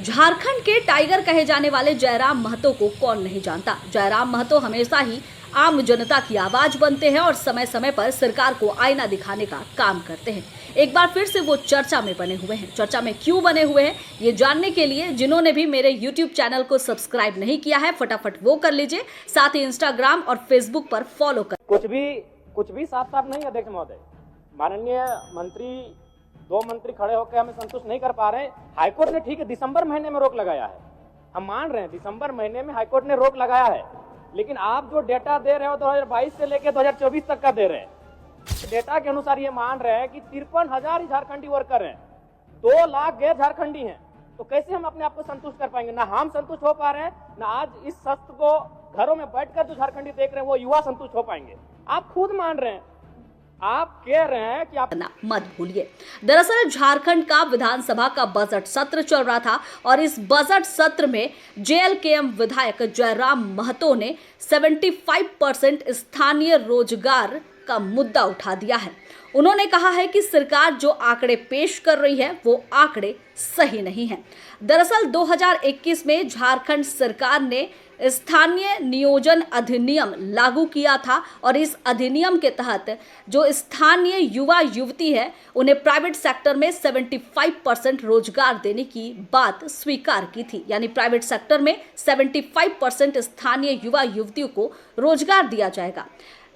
झारखंड के टाइगर कहे जाने वाले जयराम महतो को कौन नहीं जानता। जयराम महतो हमेशा ही आम जनता की आवाज बनते हैं और समय समय पर सरकार को आईना दिखाने का काम करते हैं। एक बार फिर से वो चर्चा में बने हुए हैं। चर्चा में क्यों बने हुए हैं ये जानने के लिए जिन्होंने भी मेरे YouTube चैनल को सब्सक्राइब नहीं किया है फटाफट वो कर लीजिए, साथ ही इंस्टाग्राम और फेसबुक पर फॉलो कर। कुछ भी साफ साफ नहीं अध्यक्ष महोदय। माननीय मंत्री, दो मंत्री खड़े होकर हमें संतुष्ट नहीं कर पा रहे। हाईकोर्ट ने ठीक है दिसंबर महीने में रोक लगाया है, हम मान रहे हैं दिसंबर महीने में हाईकोर्ट ने रोक लगाया है, लेकिन आप जो डेटा दे रहे हो 2022 से लेकर 2024 तक का दे रहे हैं। डेटा के अनुसार ये मान रहे हैं कि 53,000 झारखंडी वर्कर हैं, 2 लाख गैर झारखंडी हैं। तो कैसे हम अपने आप को संतुष्ट कर पाएंगे? ना हम संतुष्ट हो पा रहे हैं, ना आज इस सत्र को घरों में बैठकर जो झारखंडी देख रहे हैं वो युवा संतुष्ट हो पाएंगे। आप खुद मान रहे हैं, आप कह रहे हैं कि आप मत भूलिए। दरअसल झारखंड का विधानसभा का बजट सत्र चल रहा था और इस बजट सत्र में जेएलकेएम विधायक जयराम महतो ने 75% स्थानीय रोजगार का मुद्दा उठा दिया है। उन्होंने कहा है कि सरकार जो आंकड़े पेश कर रही है वो आंकड़े सही नहीं है। दरअसल 2021 में झारखंड सरकार ने स्थानीय नियोजन अधिनियम लागू किया था और इस अधिनियम के तहत जो स्थानीय युवा युवती है उन्हें प्राइवेट सेक्टर में 75% रोजगार देने की बात स्वीकार की थी। यानी प्राइवेट सेक्टर में 75% स्थानीय युवा युवतियों को रोजगार दिया जाएगा।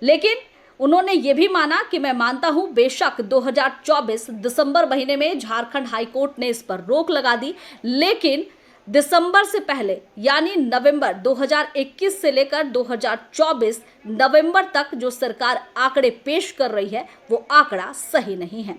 लेकिन उन्होंने ये भी माना कि मैं मानता हूं बेशक 2024 दिसंबर महीने में झारखंड हाईकोर्ट ने इस पर रोक लगा दी, लेकिन दिसंबर से पहले यानी नवंबर 2021 से लेकर 2024 नवंबर तक जो सरकार आंकड़े पेश कर रही है वो आंकड़ा सही नहीं है।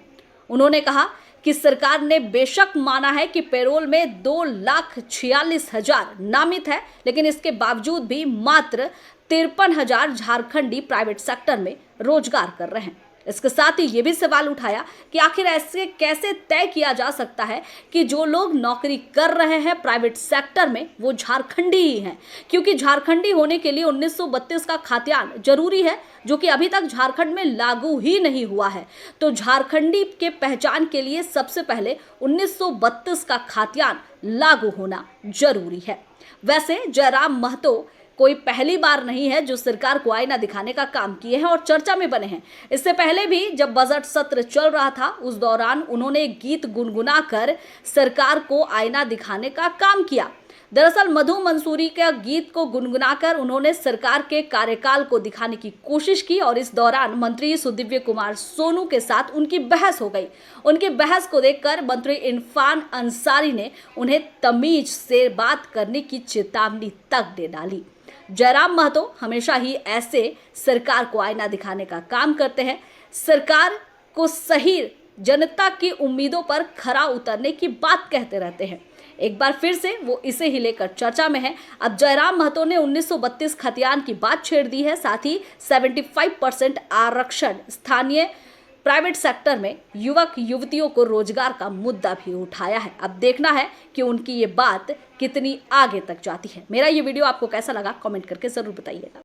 उन्होंने कहा कि सरकार ने बेशक माना है कि पेरोल में 2,46,000 नामित है, लेकिन इसके बावजूद भी मात्र 53,000 झारखंडी प्राइवेट सेक्टर में रोजगार कर रहे हैं। इसके साथ ही ये भी सवाल उठाया कि आखिर ऐसे कैसे तय किया जा सकता है कि जो लोग नौकरी कर रहे हैं प्राइवेट सेक्टर में वो झारखंडी ही हैं, क्योंकि झारखंडी होने के लिए 1932 का खाद्यान्न जरूरी है जो कि अभी तक झारखंड में लागू ही नहीं हुआ है। तो झारखंडी के पहचान के लिए सबसे पहले 1932 का खाद्यान्न लागू होना जरूरी है। वैसे जयराम महतो कोई पहली बार नहीं है जो सरकार को आईना दिखाने का काम किए हैं और चर्चा में बने हैं। इससे पहले भी जब बजट सत्र चल रहा था उस दौरान उन्होंने गीत गुनगुनाकर सरकार को आईना दिखाने का काम किया। दरअसल मधु मंसूरी के गीत को गुनगुनाकर उन्होंने सरकार के कार्यकाल को दिखाने की कोशिश की और इस दौरान मंत्री सुदिव्य कुमार सोनू के साथ उनकी बहस हो गई। उनकी बहस को देखकर मंत्री इरफान अंसारी ने उन्हें तमीज से बात करने की चेतावनी तक दे डाली। जयराम महतो हमेशा ही ऐसे सरकार को आईना दिखाने का काम करते हैं, सरकार को सही जनता की उम्मीदों पर खरा उतरने की बात कहते रहते हैं। एक बार फिर से वो इसे ही लेकर चर्चा में है। अब जयराम महतो ने 1932 खतियान की बात छेड़ दी है, साथ ही 75% आरक्षण स्थानीय प्राइवेट सेक्टर में युवक युवतियों को रोजगार का मुद्दा भी उठाया है। अब देखना है कि उनकी ये बात कितनी आगे तक जाती है। मेरा ये वीडियो आपको कैसा लगा कमेंट करके जरूर बताइएगा।